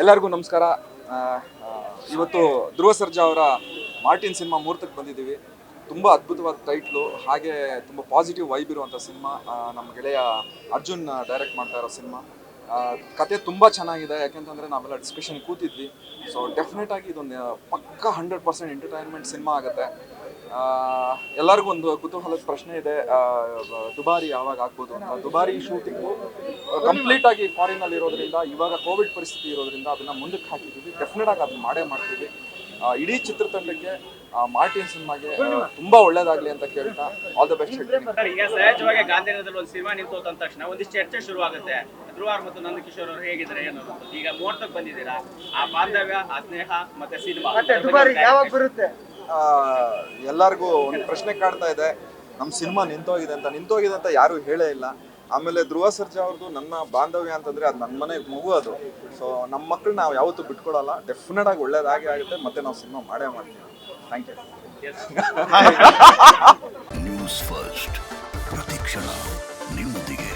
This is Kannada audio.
ಎಲ್ಲರಿಗೂ ನಮಸ್ಕಾರ. ಇವತ್ತು ಧ್ರುವ ಸರ್ಜಾ ಅವರ ಮಾರ್ಟಿನ್ ಸಿನಿಮಾ ಮುಹೂರ್ತಕ್ಕೆ ಬಂದಿದ್ದೀವಿ. ತುಂಬ ಅದ್ಭುತವಾದ ಟೈಟ್ಲು, ಹಾಗೆ ತುಂಬ ಪಾಸಿಟಿವ್ ವೈಬ್ ಇರುವಂಥ ಸಿನಿಮಾ. ನಮ್ಮ ಗೆಳೆಯ ಅರ್ಜುನ್ ಡೈರೆಕ್ಟ್ ಮಾಡ್ತಾ ಇರೋ ಸಿನಿಮಾ. ಕತೆ ತುಂಬ ಚೆನ್ನಾಗಿದೆ, ಯಾಕೆಂತಂದರೆ ನಾವೆಲ್ಲ ಡಿಸ್ಕಷನ್ ಕೂತಿದ್ವಿ. ಸೊ ಡೆಫಿನೆಟ್ ಆಗಿ ಇದೊಂದು ಪಕ್ಕ 100% ಎಂಟರ್ಟೈನ್ಮೆಂಟ್ ಸಿನಿಮಾ ಆಗುತ್ತೆ. ಎಲ್ಲರಿಗೂ ಒಂದು ಕುತೂಹಲದ ಪ್ರಶ್ನೆ ಇದೆ, ದುಬಾರಿ ಯಾವಾಗ ಆಗ್ಬೋದು ಅಂತ. ದುಬಾರಿ ಶೂಟಿಂಗು ಕಂಪ್ಲೀಟ್ ಆಗಿ ಫಾರಿನಲ್ಲಿ ಇರೋದ್ರಿಂದ, ಇವಾಗ ಕೋವಿಡ್ ಪರಿಸ್ಥಿತಿ ಇರೋದ್ರಿಂದ ಅದನ್ನು ಮುಂದಕ್ಕೆ ಹಾಕಿದ್ದೀವಿ. ಡೆಫಿನೆಟ್ ಆಗಿ ಅದನ್ನ ಮಾಡೇ ಮಾಡ್ತೀವಿ. ಇಡೀ ಚಿತ್ರತಂಡಕ್ಕೆ ಮಾರ್ಟಿನ್ ಸಿನಿಮಾಗೆ ತುಂಬಾ ಒಳ್ಳೇದಾಗ್ಲಿ ಅಂತ ಕೇಳ್ತಾ ಆಲ್ ದ ಬೆಸ್ಟ್ ಹೇಳ್ತೀನಿ. ಈಗ ಸಹಜವಾಗಿ ಗಾಂಧಿನಗರದಲ್ಲಿ ಒಂದು ಸಿನಿಮಾ ನಿಂತು ಅಂದ ತಕ್ಷಣ ಒಂದಿಷ್ಟು ಚರ್ಚೆ ಶುರು ಆಗುತ್ತೆ. ಧ್ರುವ ಮತ್ತು ನಂದಕಿಶೋರ್ ಅವರು ಹೇಗಿದ್ದಾರೆ ಅನ್ನೋದು. ಈಗ ಮುಹೂರ್ತಕ್ಕೆ ಬಂದಿದ್ದೀರಾ, ಆ ಬಾಂಧವ್ಯ, ಆ ಸ್ನೇಹ ಮತ್ತೆ ಸಿನಿಮಾ ಯಾವಾಗ ಬರುತ್ತೆ? ಎಲ್ಲರಿಗೂ ಒಂದು ಪ್ರಶ್ನೆ ಕಾಡ್ತಾ ಇದೆ, ನಮ್ಮ ಸಿನಿಮಾ ನಿಂತೋಗಿದೆ ಅಂತ ಯಾರು ಹೇಳೇ ಇಲ್ಲ. ಆಮೇಲೆ ಧ್ರುವ ಸರ್ಜಾ ಅವ್ರದ್ದು ನನ್ನ ಬಾಂಧವ್ಯ ಅಂತಂದ್ರೆ ಅದು ನನ್ನ ಮನೆ ಮಗು ಅದು. ಸೊ ನಮ್ಮ ಮಕ್ಕಳು ನಾವು ಯಾವತ್ತೂ ಬಿಟ್ಕೊಡಲ್ಲ. ಡೆಫಿನೆಟ್ ಆಗಿ ಒಳ್ಳೇದಾಗಿ ಆಗುತ್ತೆ, ಮತ್ತೆ ನಾವು ಸಿನಿಮಾ ಮಾಡೇ ಮಾಡ್ತೀವಿ. Thank you. ನ್ಯೂಸ್ ಫಸ್ಟ್ ಪ್ರತಿಕ್ಷಣ ನಿಮ್ಮೊಂದಿಗೆ.